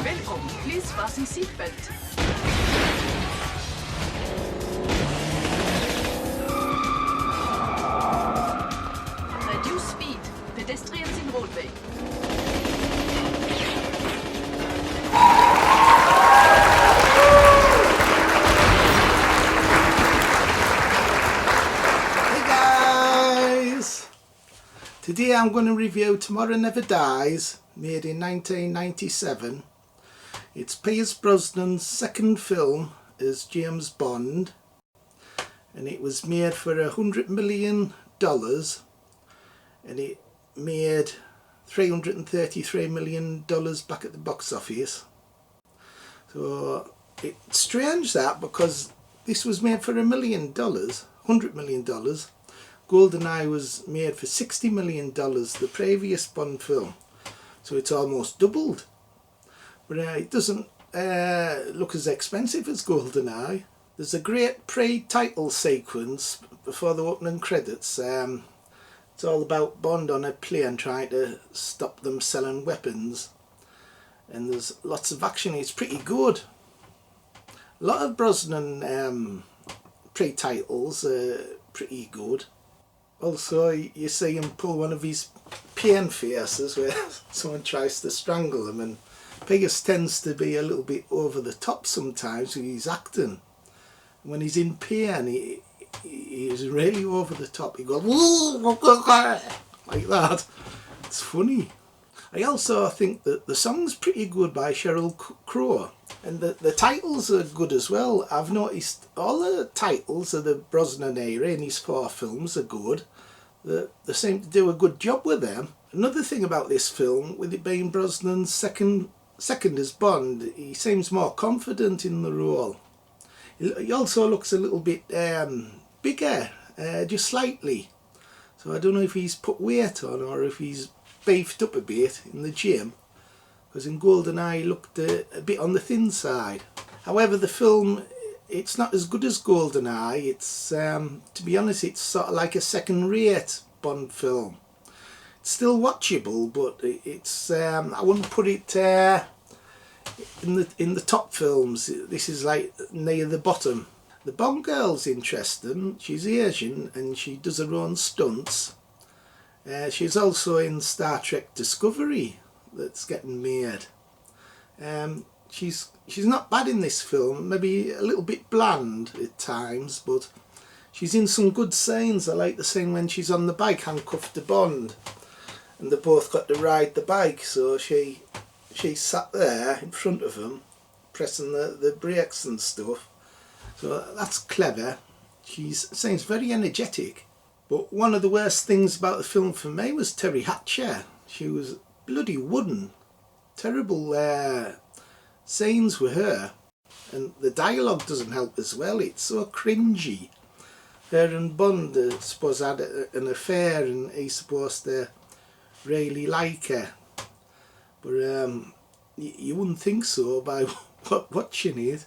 Welcome. Please fasten seatbelt. Reduce speed. Pedestrians in roadway. Hey guys! Today I'm going to review Tomorrow Never Dies, made in 1997. It's Pierce Brosnan's second film as James Bond, and it was made for $100 million, and it made $333 million back at the box office. So it's strange that, because this was made for $1 million, $100 million. GoldenEye was made for $60 million, the previous Bond film. So it's almost doubled. But it doesn't look as expensive as GoldenEye. There's a great pre-title sequence before the opening credits. It's all about Bond on a plane trying to stop them selling weapons. And there's lots of action. It's pretty good. A lot of Brosnan pre-titles are pretty good. Also, you see him pull one of his pain faces where someone tries to strangle him, and Pierce tends to be a little bit over the top sometimes when he's acting. When he's in pain, he's really over the top. He goes like that. It's funny. I also think that the song's pretty good by Sheryl Crow, and the titles are good as well. I've noticed all the titles of the Brosnan era in his 4 films are good. They seem to do a good job with them. Another thing about this film, with it being Brosnan's second as Bond, he seems more confident in the role. He also looks a little bit bigger, just slightly. So I don't know if he's put weight on or if he's beefed up a bit in the gym, because in GoldenEye he looked a bit on the thin side. However, the film, it's not as good as GoldenEye. It's, to be honest, it's sort of like a second-rate Bond film. It's still watchable, but it's I wouldn't put it in the top films. This is like near the bottom. The Bond girl's interesting. She's Asian and she does her own stunts. She's also in Star Trek Discovery that's getting made. She's not bad in this film, maybe a little bit bland at times, but she's in some good scenes. I like the scene when she's on the bike handcuffed to Bond, and they both got to ride the bike, so she sat there in front of him pressing the brakes and stuff. So that's clever. She seems very energetic. But one of the worst things about the film for me was Teri Hatcher. She was bloody wooden. Terrible scenes with her. And the dialogue doesn't help as well. It's so cringy. Her and Bond, I suppose, had an affair, and he's supposed to really like her. But you wouldn't think so by watching it.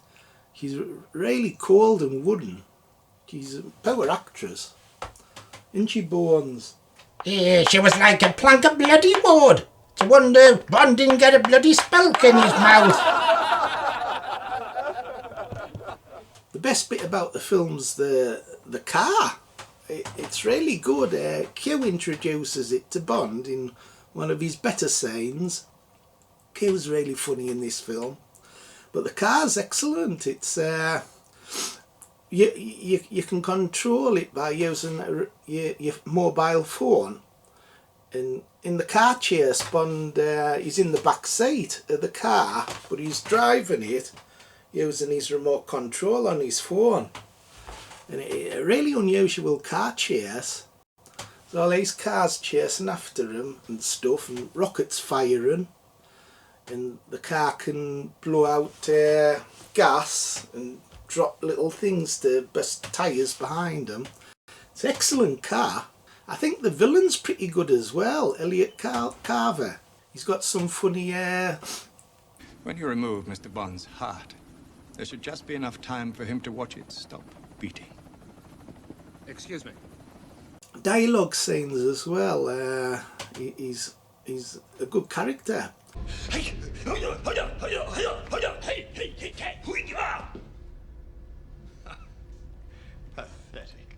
She's really cold and wooden. She's a power actress. Isn't she, Bones? Yeah, she was like a plank of bloody wood. It's a wonder Bond didn't get a bloody spelk in his mouth. The best bit about the film's the car. It's really good. Q introduces it to Bond in one of his better scenes. Q's really funny in this film. But the car's excellent. It's you can control it by using your mobile phone. And in the car chase, Bond is in the back seat of the car, but he's driving it using his remote control on his phone. And a really unusual car chase. So all these cars chasing after him and stuff, and rockets firing. And the car can blow out gas and drop little things to burst tyres behind them. It's an excellent car. I think the villain's pretty good as well, Elliot Carver. He's got some funny... When you remove Mr. Bond's heart, there should just be enough time for him to watch it stop beating. Excuse me. dialogue scenes as well. He's a good character. Pathetic.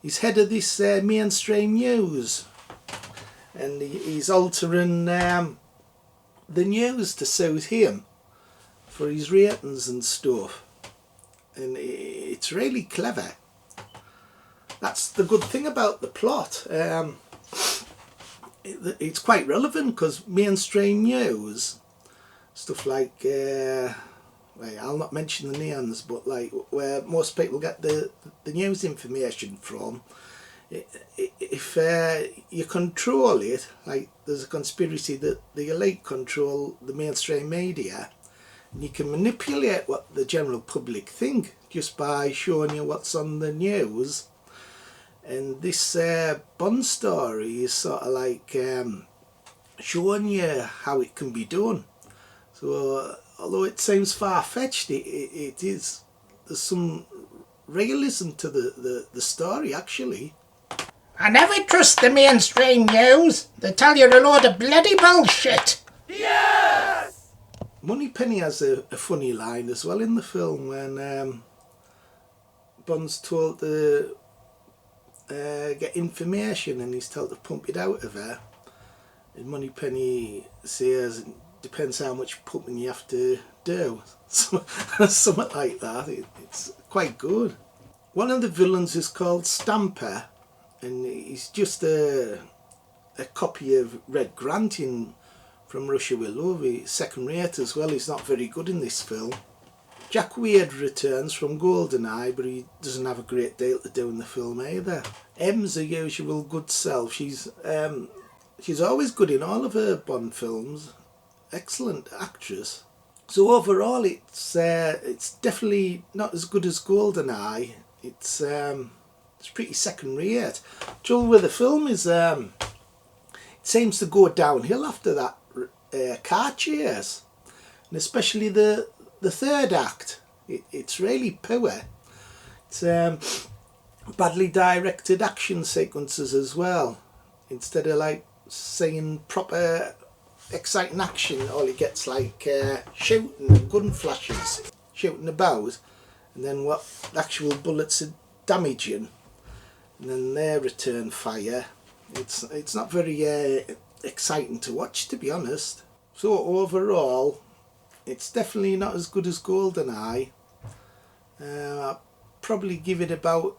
He's head of this mainstream news, and he's altering the news to suit him for his ratings and stuff, and it's really clever. That's the good thing about the plot. It's quite relevant because mainstream news, stuff like, I'll not mention the names, but like where most people get the news information from, if you control it, like there's a conspiracy that the elite control the mainstream media, and you can manipulate what the general public think just by showing you what's on the news. And this Bond story is sort of like showing you how it can be done. So although it seems far-fetched, it is. There's some realism to the story, actually. I never trust the mainstream news. They tell you a load of bloody bullshit. Yes! Moneypenny has a funny line as well in the film when Bond's told to get information and he's told to pump it out of her, and Moneypenny says it depends how much pumping you have to do. So, something like that. It's quite good. One of the villains is called Stamper, and he's just a copy of Red Grant from Russia With Love. He's second rate as well. He's not very good in this film. Jack Wade returns from GoldenEye, but he doesn't have a great deal to do in the film either. M's her usual good self. She's always good in all of her Bond films. Excellent actress. So overall, it's definitely not as good as GoldenEye. It's pretty second rate. Trouble with the film is it seems to go downhill after that car chase, and especially the third act. It's really poor. It's badly directed action sequences as well. Instead of like seeing proper exciting action, all he gets like shooting and gun flashes, shooting about, and then what actual bullets are damaging, and then their return fire. It's not very exciting to watch, to be honest. So overall, it's definitely not as good as GoldenEye. I'll probably give it about...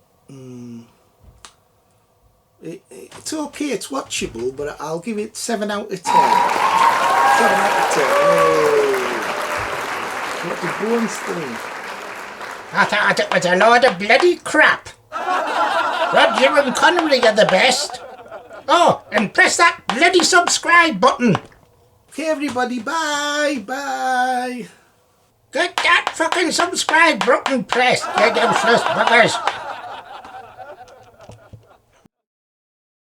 it's okay, it's watchable, but I'll give it 7 out of 10. 7 out of 10. Hey. What the bones thing? I thought it was a load of bloody crap. Roger and Connery are the best. Oh, and press that bloody subscribe button. Okay, everybody, bye, bye. Get that fucking subscribe button pressed, you useless buggers.